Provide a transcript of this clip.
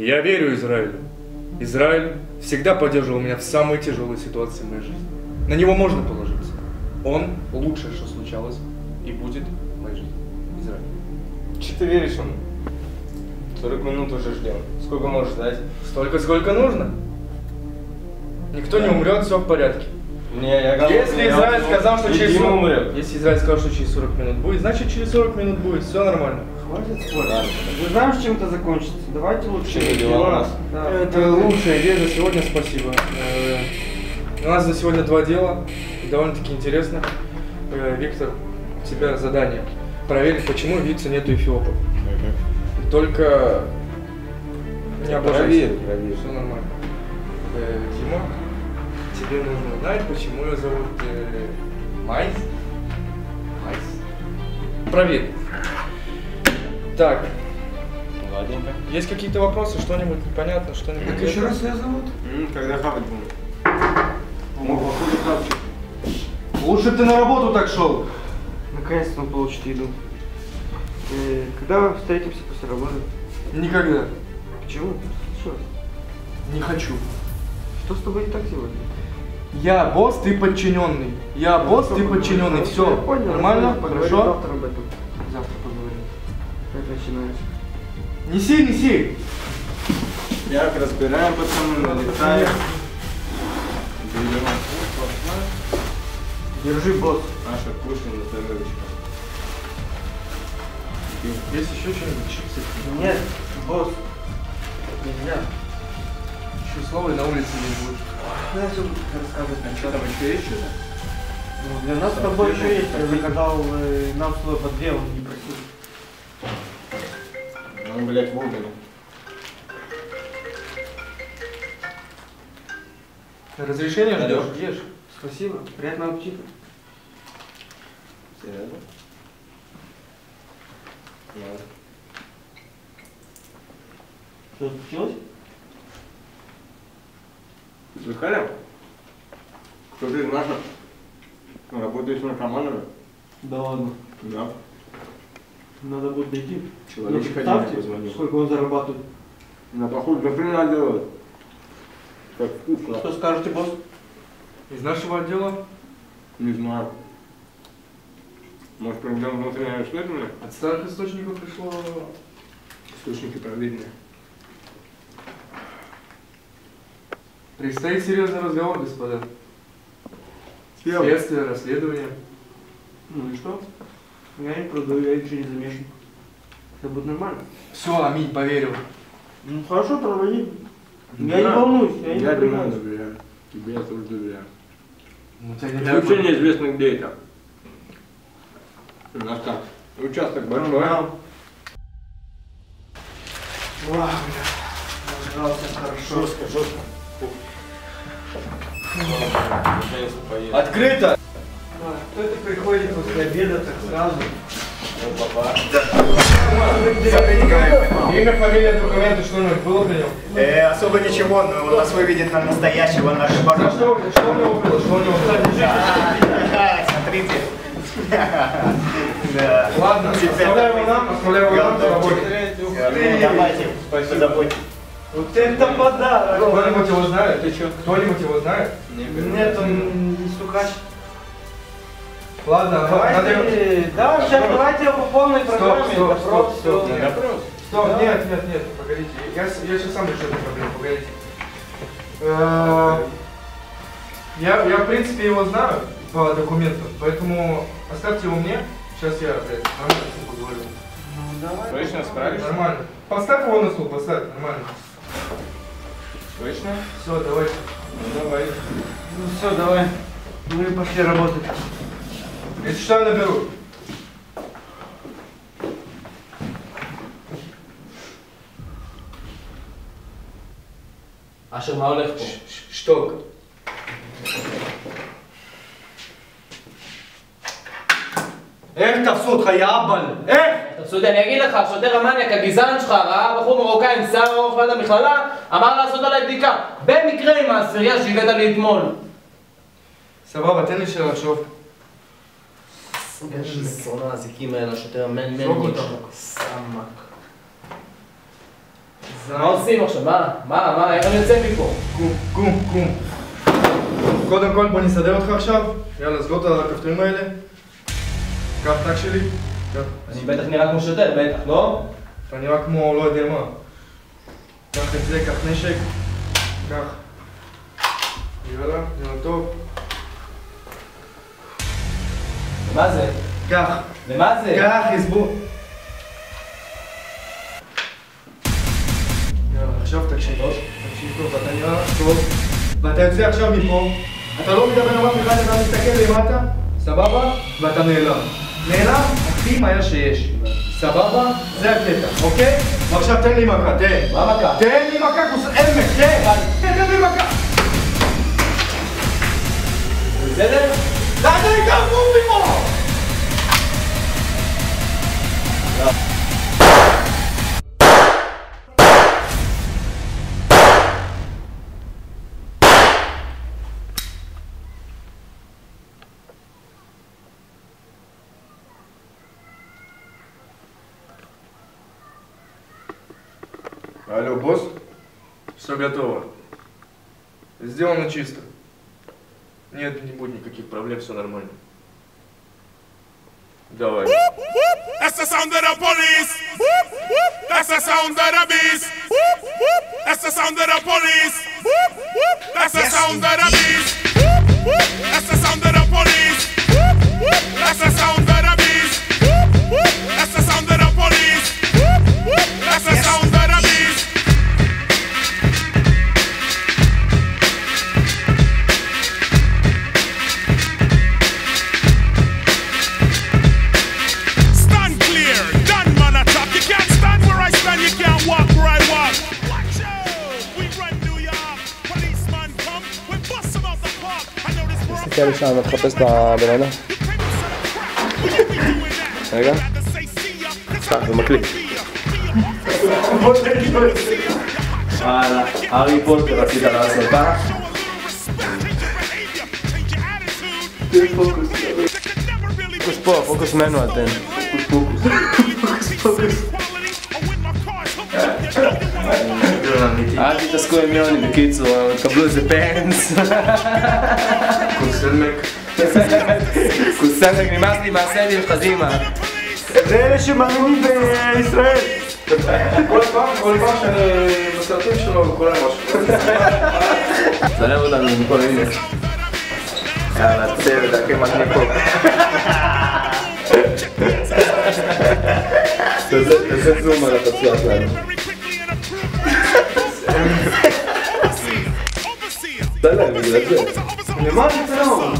Я верю Израилю. Израиль всегда поддерживал меня в самой тяжелой ситуации в моей жизни. На него можно положиться. Он лучшее, что случалось и будет в моей жизни. Израиль. Че ты веришь ему? 40 минут уже ждем. Сколько можешь ждать? Столько, сколько нужно. Никто не умрет, все в порядке. Не, я говорю, Если Израиль сказал, что через 40 умрет. Если Израиль сказал, что через 40 минут будет, значит через 40 минут будет, все нормально. Хватит спорить. Вы знаете, чем это закончится? Давайте лучше. Чем дела у нас? Да. Это лучшая идея за сегодня, спасибо. У нас за сегодня 2 дела, и довольно-таки интересно. Виктор, у тебя задание проверить, почему в Вице нету эфиопов. Только не облажайся. Проверь. Все нормально. Дима, тебе нужно узнать, почему ее зовут Майс. Проверь. Так, Ладненько. есть какие-то вопросы, что-нибудь непонятно, что-нибудь? Как еще раз ее зовут? Когда хавать будем? Ну, походу, хавчик. Лучше ты на работу так шел. Наконец-то он получит еду. Когда мы встретимся после работы? Никогда. Почему? Что? Не хочу. Что с тобой не так сегодня? Я босс, ты подчиненный. Я босс, ты подчиненный. Все, Я понял, нормально? поговорим Хорошо? завтра об этом. Завтра поговорим. Как начинаешь? Неси. Так, разбираем, пацаны, налетаем. Держи, босс. Наша кушанье, здоровечко. Есть еще что-нибудь? Чипсы? Нет, босс. Нельзя. Еще слово и на улице не будет. Я все рассказывать. А что там еще есть что-то? Ну, для нас с тобой еще есть. Я заказал нам свой по 2, он не просил. Ну, блядь, вовремя. Разрешение ждешь? Ешь. Спасибо. Приятного аппетита. Серьезно? Что случилось? Слыхали? Кто-то из наших работает с наркоманами? Да ладно. Да. Надо будет дойти. Человек Ну, ходил, представьте, позвонил. сколько он зарабатывает. На поход за хрена делают. Как вкусно. Что скажете, босс? Из нашего отдела? Не знаю. Может, проведем внутреннее расследование? От старых источников пришло... Источники проверенные. Предстоит серьезный разговор, господа. Съел. Следствие, расследование. Ну и что? Я не продаю, я ничего не замешан. Все будет нормально. Все, аминь, поверил. Ну хорошо, проводи. Я не волнуюсь, я не Я думаю, напрягаюсь. доверяю. Тебе я тоже доверяю. Ну, тебя не Вообще неизвестно, где это. У нас так. Участок большой. Вау, бля. Нажрался хорошо. Жестко. Наконец-то поеду. Открыто! Кто это приходит после обеда так сразу? Ну, папа. Имя, фамилия, документы, что-нибудь было для него? Особо ничего, но он нас выведет на настоящего нашего А что у него было? Что у него было? Смотрите. Да. Ладно, оставляю его нам, работе. Давайте, позаботьтесь. Вот это подарок! Кто-нибудь его знает? Ты что? Кто-нибудь его знает? Нет, он не стукач. Ладно, надо его... Давайте, да, сейчас давайте его по полной программе. Стоп. Допрос. Стоп, Да. нет, погодите. Я сейчас сам решу эту проблему, погодите. Я, в принципе, его знаю по документам, поэтому оставьте его мне. Сейчас я, нормально все поговорю. Ну давай. Точно справишься? Нормально. Поставь его на стол, поставь, нормально. Точно? Все, давайте. Ну давай. Ну все, давай. Мы пошли работать. Если что, я наберу. אשר, מה הולך פה? שתוק. איך תפסו אותך, יא אבל? איך? תפסו אני אגיד לך, השוטר המניאק, הגזען שלך, ראה בחור מרוקאי עם שיער ארוך ליד המכללה, אמר לעשות עליי בדיקה. במקרה עם העשירייה שהבאת לי אתמול. סבבה, תן לי שלחשוב. איזה שונא הזיקים האלה, השוטר המניאק. זרוק אותם. סמק. מה עושים עכשיו? מה? איך אני יוצא מפה? קום. קודם כל בוא נסדר אותך עכשיו. יאללה, סגור את הכפתורים האלה. קח תק שלי. אני בטח נראה כמו שוטר, בטח, לא? אתה נראה כמו לא יודע מה. קח את זה, קח נשק. קח. יאללה, נראה טוב. מה זה? קח. למה זה? קח, יסבור. יאללה, עכשיו תקשיב טוב, אתה נראה טוב. ואתה יוצא עכשיו מפה, אתה לא מדבר עם אף אחד, אתה מסתכל למטה, סבבה? ואתה נעלם. נעלם הכי מהר שיש. סבבה? זה הקטע, אוקיי? ועכשיו תן לי מכה, תן. מה מכה? תן לי מכה, עמק, תן לי מכה. בסדר? תענה גם מובי פה! Алло, босс? Все готово. Сделано чисто. Нет, не будет никаких проблем, все нормально. Давай. That's the sound of the police. That's the sound of the beast. That's the sound of the police. That's the sound of the beast. That's the sound of the police. That's the sound of the beast. That's the sound of the police. That's the sound of the beast. Stand clear, done man attack. You can't stand where I stand, you can't walk where I walk. Watch out, we run New York. Policeman come, we bust him out the park. I know this world. תסתכל לשם, תחפש את הבן אדם. רגע. זה מקליט. וואלה, הארי פוטר רצית לעשות, אה? פוקוס פה, פוקוס מנואל תן. פוקוס. אל תתעסקו עם יוני בקיצור, תקבלו איזה פנס. כוסלמק נמאס לי מהסדים שלך זימה. זה אלה שמאמינים בישראל. כל פעם שאני בסרטים שלו קורה משהו. צלם אותנו מכל מיני. יאללה, צוות, הכי מגניב פה. תעשה זום על הפצוע שלנו. צלם, בגלל זה. למה אני צלם?